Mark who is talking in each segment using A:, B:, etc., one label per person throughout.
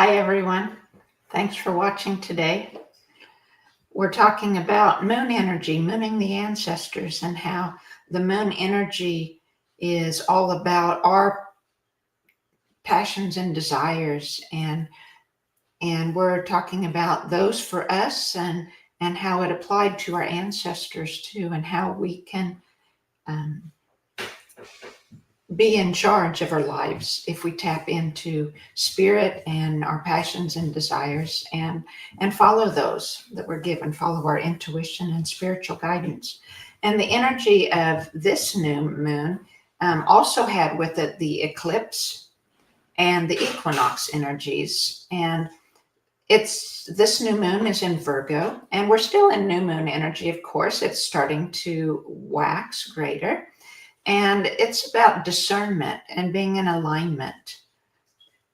A: Hi, everyone. Thanks for watching today. We're talking about moon energy, mooning the ancestors, and how the moon energy is all about our passions and desires. And we're talking about those for us and how it applied to our ancestors too, and how we can um, be in charge of our lives if we tap into spirit and our passions and desires and follow those that we're given, follow our intuition and spiritual guidance. And the energy of this new moon also had with it the eclipse and the equinox energies. And this new moon is in Virgo, and we're still in new moon energy. Of course, it's starting to wax greater. And it's about discernment and being in alignment.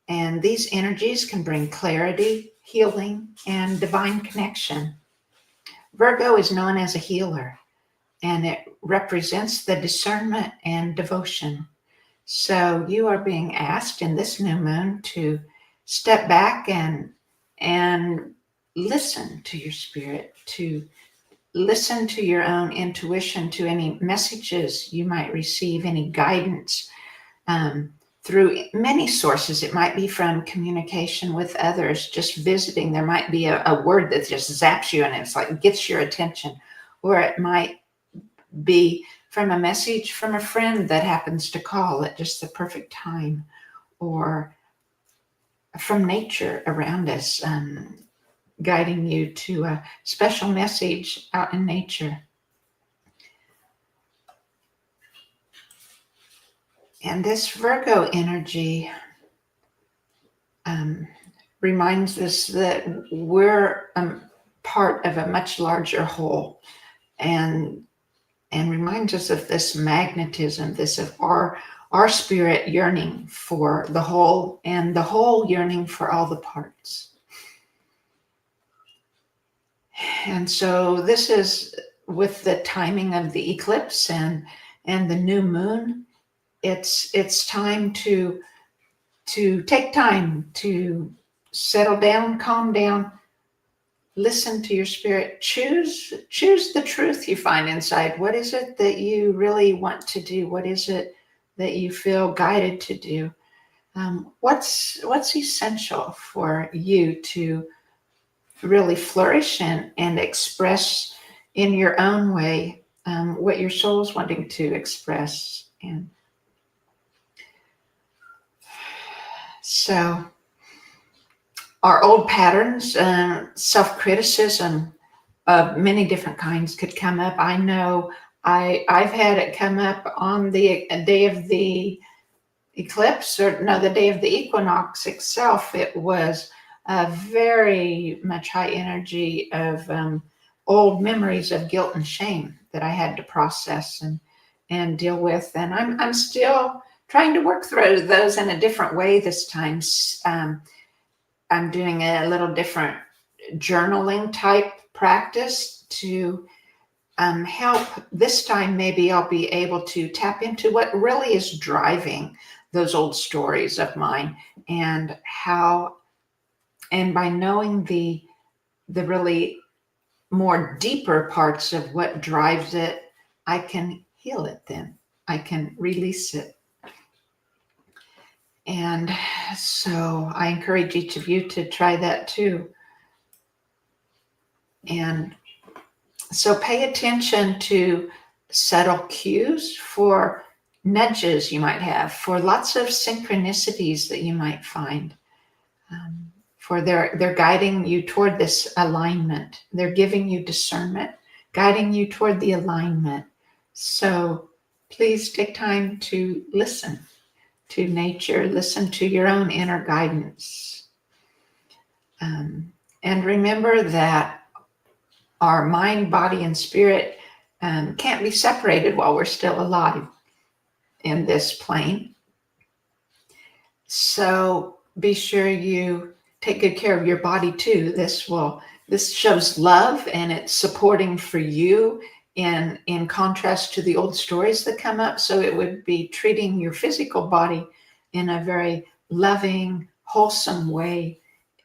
A: And these energies can bring clarity, healing, and divine connection. Virgo is known as a healer, and it represents the discernment and devotion. So you are being asked in this new moon to step back and listen to your spirit, to listen to your own intuition, to any messages you might receive, any guidance through many sources. It might be from communication with others, just visiting. There might be a word that just zaps you and it's like gets your attention. Or it might be from a message from a friend that happens to call at just the perfect time, or from nature around us, guiding you to a special message out in nature. And this Virgo energy reminds us that we're part of a much larger whole, and reminds us of this magnetism, this of our spirit yearning for the whole, and the whole yearning for all the parts. And so this is with the timing of the eclipse and the new moon. It's time to take time to settle down, calm down, listen to your spirit, choose the truth you find inside. What is it that you really want to do? What is it that you feel guided to do? What's essential for you to really flourish and express in your own way what your soul's wanting to express. And so our old patterns, self-criticism of many different kinds could come up. I know I've had it come up on the day of the eclipse, or no, the day of the equinox itself. It was a very much high energy of old memories of guilt and shame that I had to process and deal with. And I'm still trying to work through those in a different way this time. I'm doing a little different journaling type practice to help. This time, maybe I'll be able to tap into what really is driving those old stories of mine, and how, and by knowing the really more deeper parts of what drives it, I can heal it then. I can release it. And so I encourage each of you to try that too. And so pay attention to subtle cues, for nudges you might have, for lots of synchronicities that you might find. For they're guiding you toward this alignment. They're giving you discernment, guiding you toward the alignment. So please take time to listen to nature, listen to your own inner guidance. And remember that our mind, body, and spirit can't be separated while we're still alive in this plane. So be sure you take good care of your body too. This shows love, and it's supporting for you in contrast to the old stories that come up. So it would be treating your physical body in a very loving, wholesome way,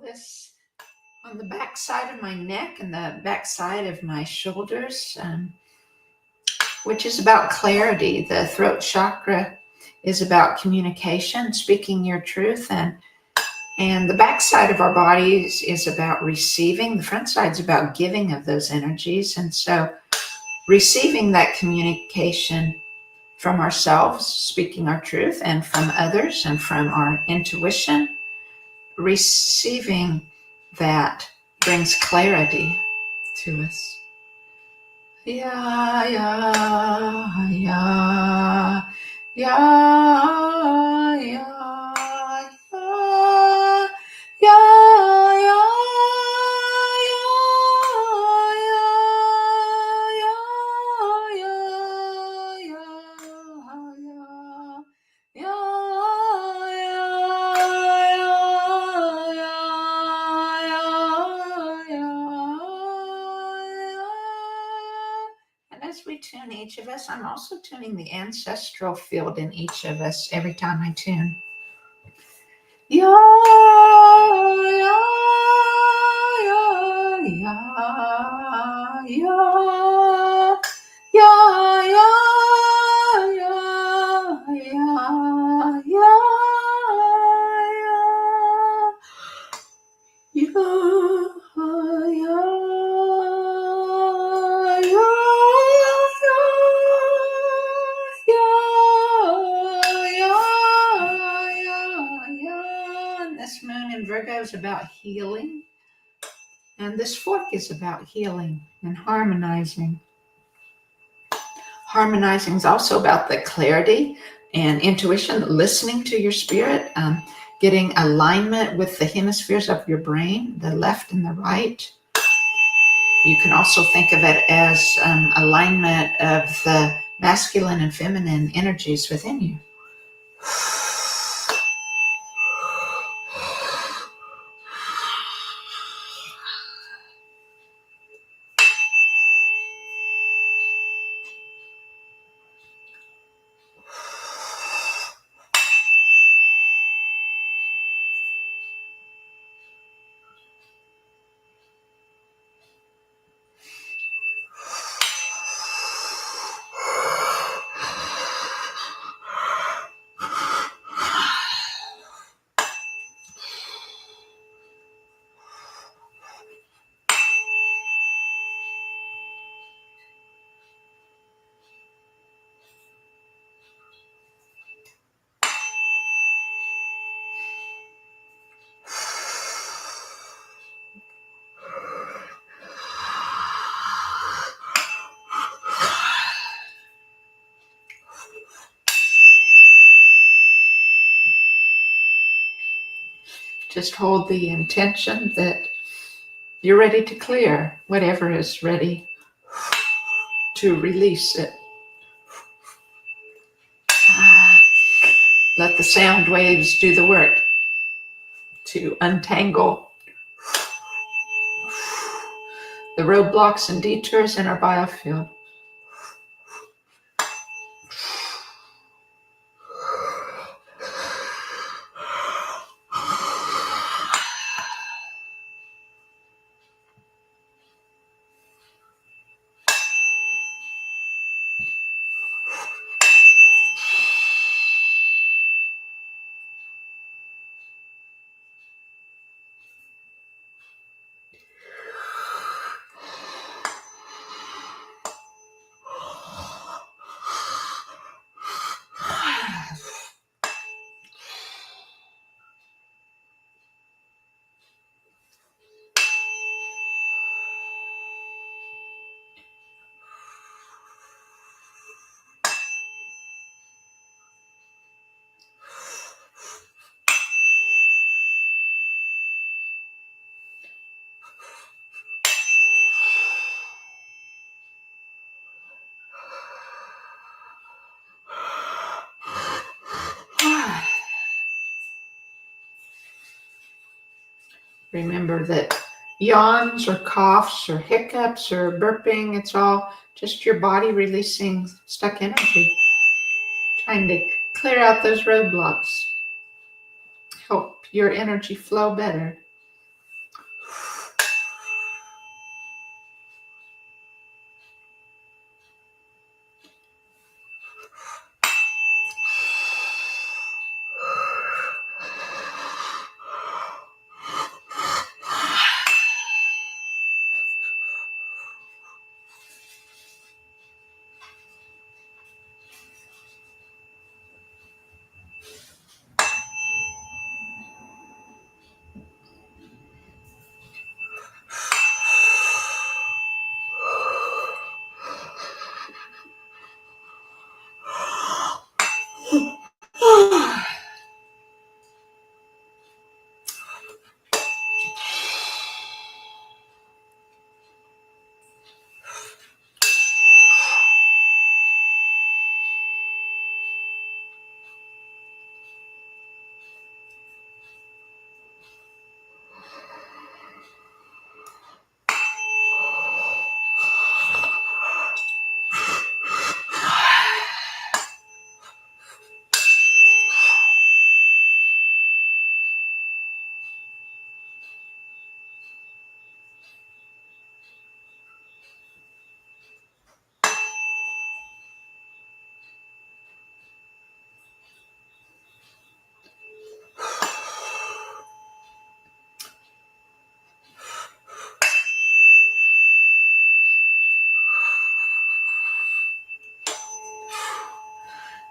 A: This on the back side of my neck and the back side of my shoulders, which is about clarity. The throat chakra is about communication, speaking your truth, and the back side of our bodies is about receiving. The front side is about giving of those energies. And so receiving that communication from ourselves, speaking our truth, and from others, and from our intuition, receiving that brings clarity to us. Yeah, yeah, yeah, yeah, yeah, yeah, yeah, and as we tune each of us, I'm also tuning the ancestral field in each of us every time I tune. Yeah, yeah, yeah, yeah, yeah, yeah, yeah, yeah, yeah, yeah, This moon in Virgo is about healing, and this fork is about healing and harmonizing. Harmonizing is also about the clarity and intuition, listening to your spirit, getting alignment with the hemispheres of your brain, the left and the right. You can also think of it as alignment of the masculine and feminine energies within you. Just hold the intention that you're ready to clear whatever is ready to release it. Let the sound waves do the work to untangle the roadblocks and detours in our biofield. Remember that yawns or coughs or hiccups or burping, it's all just your body releasing stuck energy, trying to clear out those roadblocks, help your energy flow better.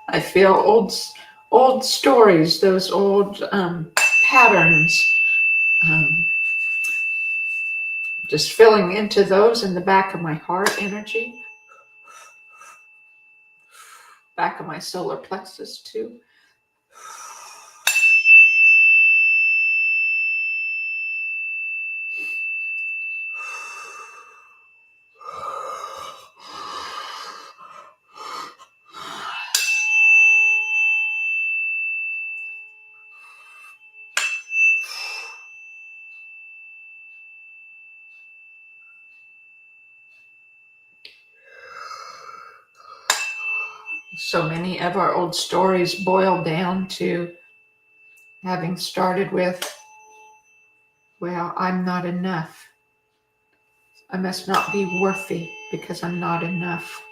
A: I feel old stories, those old patterns, um, just filling into those in the back of my heart energy, back of my solar plexus too. So many of our old stories boil down to having started with, well, I'm not enough. I must not be worthy because I'm not enough.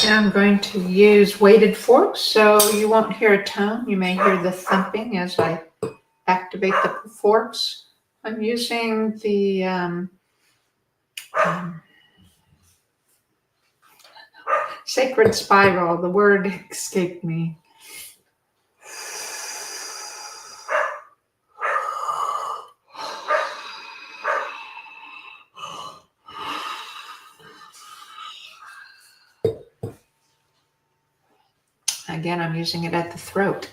A: And I'm going to use weighted forks, so you won't hear a tone. You may hear the thumping as I activate the forks. I'm using the sacred spiral. The word escaped me. Again, I'm using it at the throat.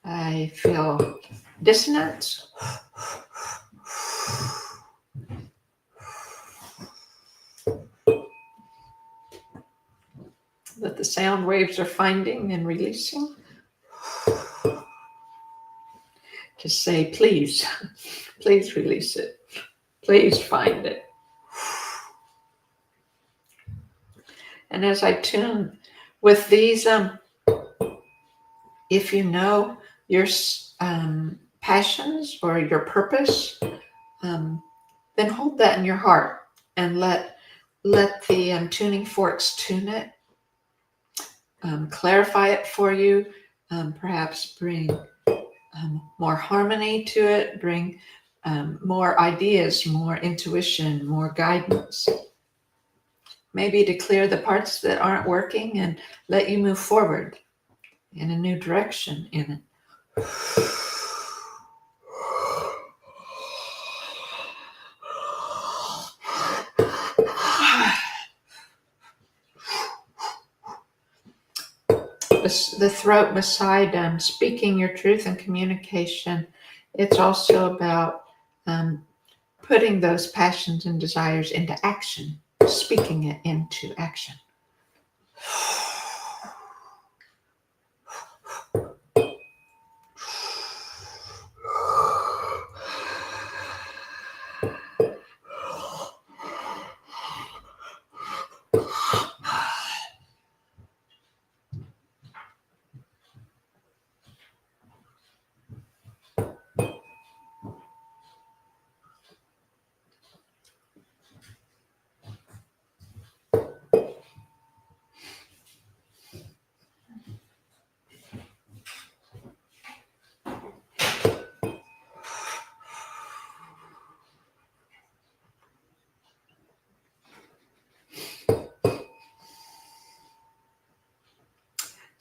A: I feel dissonance. That the sound waves are finding and releasing. Just say, please, please release it. Please find it. And as I tune with these, if you know your passions or your purpose, then hold that in your heart and let the tuning forks tune it, clarify it for you, perhaps bring more harmony to it, bring more ideas, more intuition, more guidance. Maybe to clear the parts that aren't working and let you move forward in a new direction in it. The throat, beside speaking your truth and communication, it's also about putting those passions and desires into action, speaking it into action.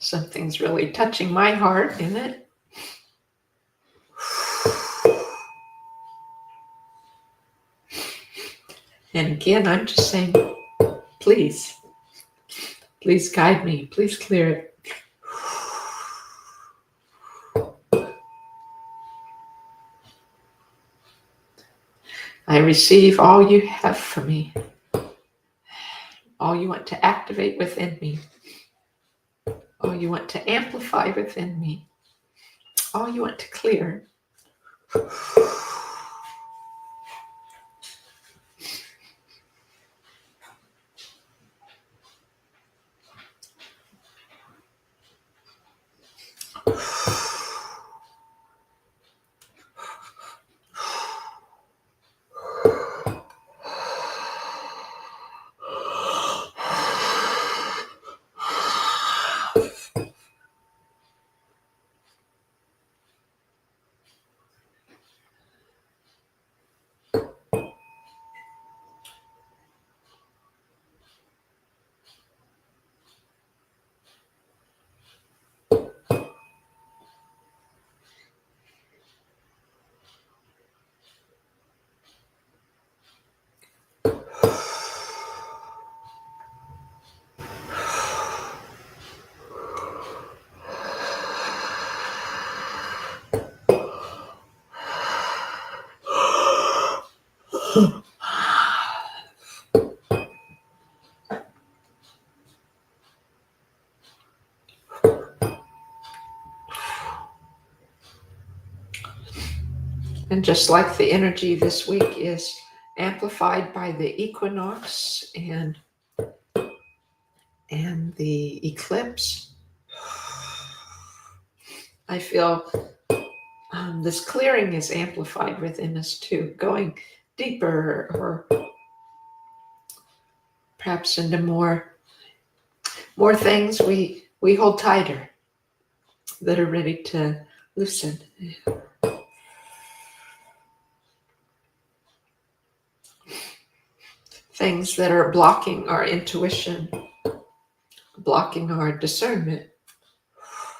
A: Something's really touching my heart in it. And again, I'm just saying, please guide me. Please clear it. I receive all you have for me. All you want to activate within me. All you want to amplify within me. All you want to clear. And just like the energy this week is amplified by the equinox and the eclipse, I feel this clearing is amplified within us too, going deeper or perhaps into more things we hold tighter that are ready to loosen. Things that are blocking our intuition, blocking our discernment,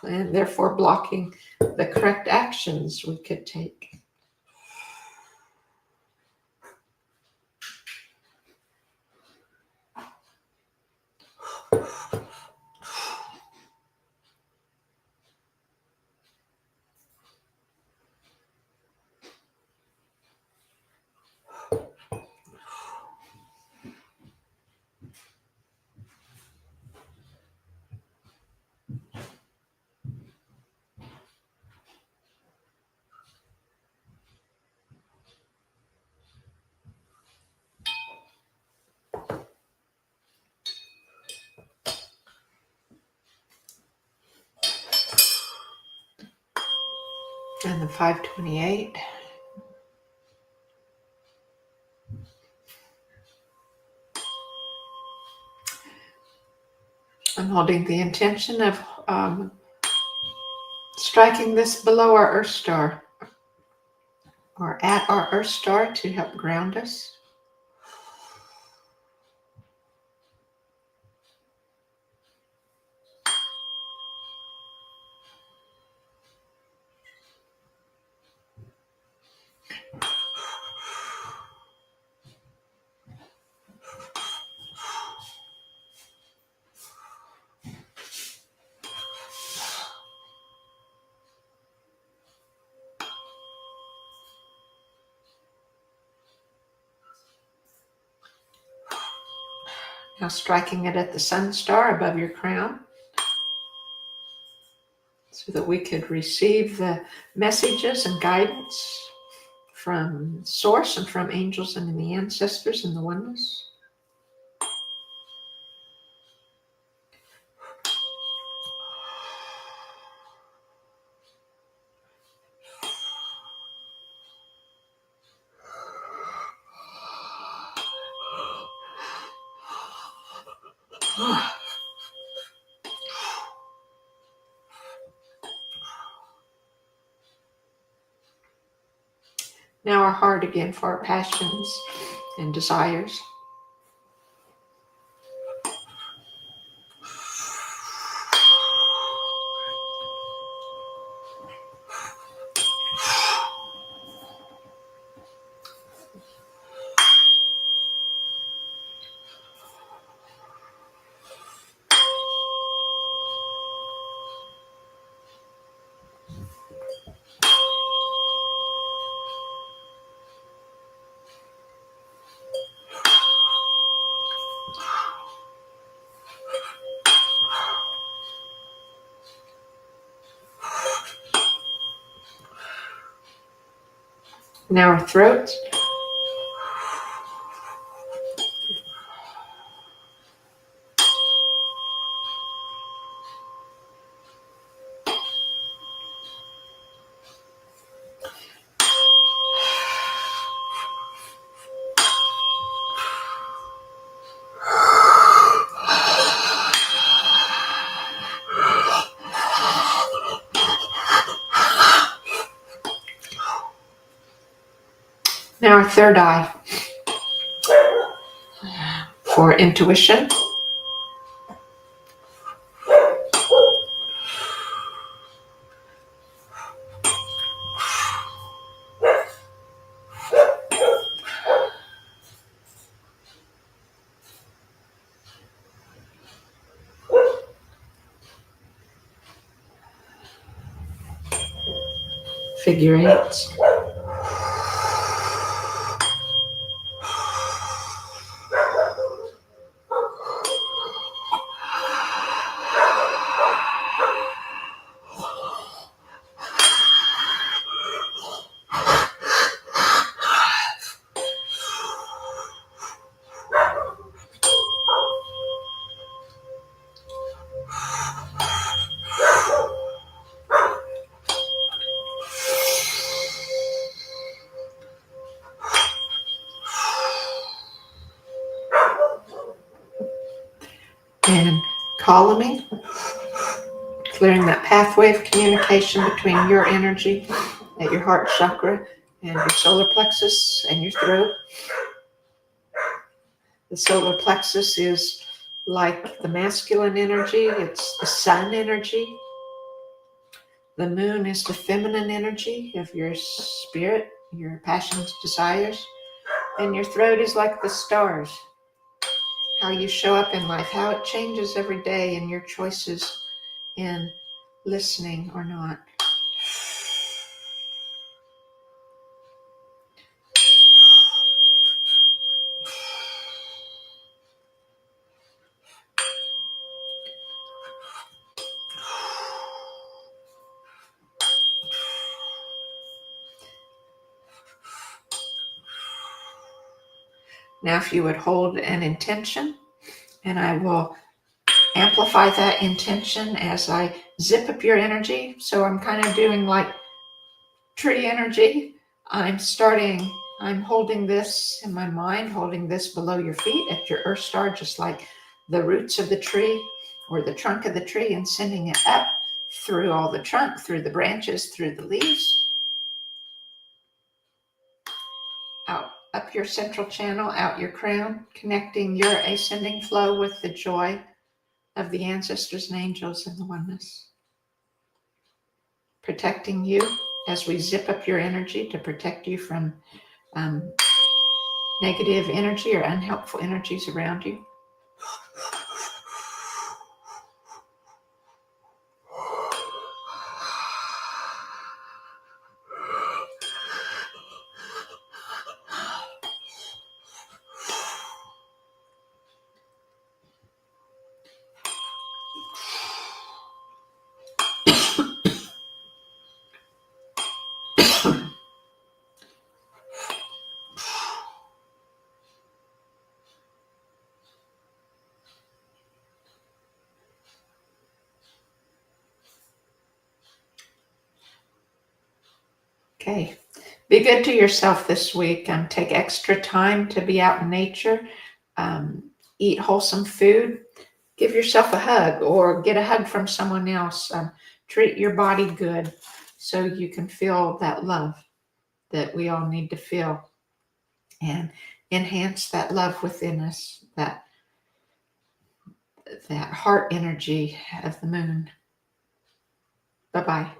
A: and therefore blocking the correct actions we could take. And the 528. I'm holding the intention of striking this below our Earth star or at our Earth star to help ground us. Now striking it at the sun star above your crown so that we could receive the messages and guidance from Source and from angels and the ancestors and the oneness. Now our heart again for our passions and desires. Now our throats. Now our third eye for intuition. Figure eights. and columning, clearing that pathway of communication between your energy at your heart chakra and your solar plexus and your throat. The solar plexus is like the masculine energy, it's the sun energy. The moon is the feminine energy of your spirit, your passions, desires. And your throat is like the stars, how you show up in life, how it changes every day, and your choices in listening or not. Now, if you would hold an intention, and I will amplify that intention as I zip up your energy. So I'm kind of doing like tree energy. I'm holding this in my mind, holding this below your feet at your earth star, just like the roots of the tree or the trunk of the tree, and sending it up through all the trunk, through the branches, through the leaves, out up your central channel, out your crown, connecting your ascending flow with the joy of the ancestors and angels in the oneness. Protecting you as we zip up your energy to protect you from negative energy or unhelpful energies around you. Okay, be good to yourself this week. Take extra time to be out in nature. Eat wholesome food. Give yourself a hug or get a hug from someone else. Treat your body good so you can feel that love that we all need to feel, and enhance that love within us, that heart energy of the moon. Bye-bye.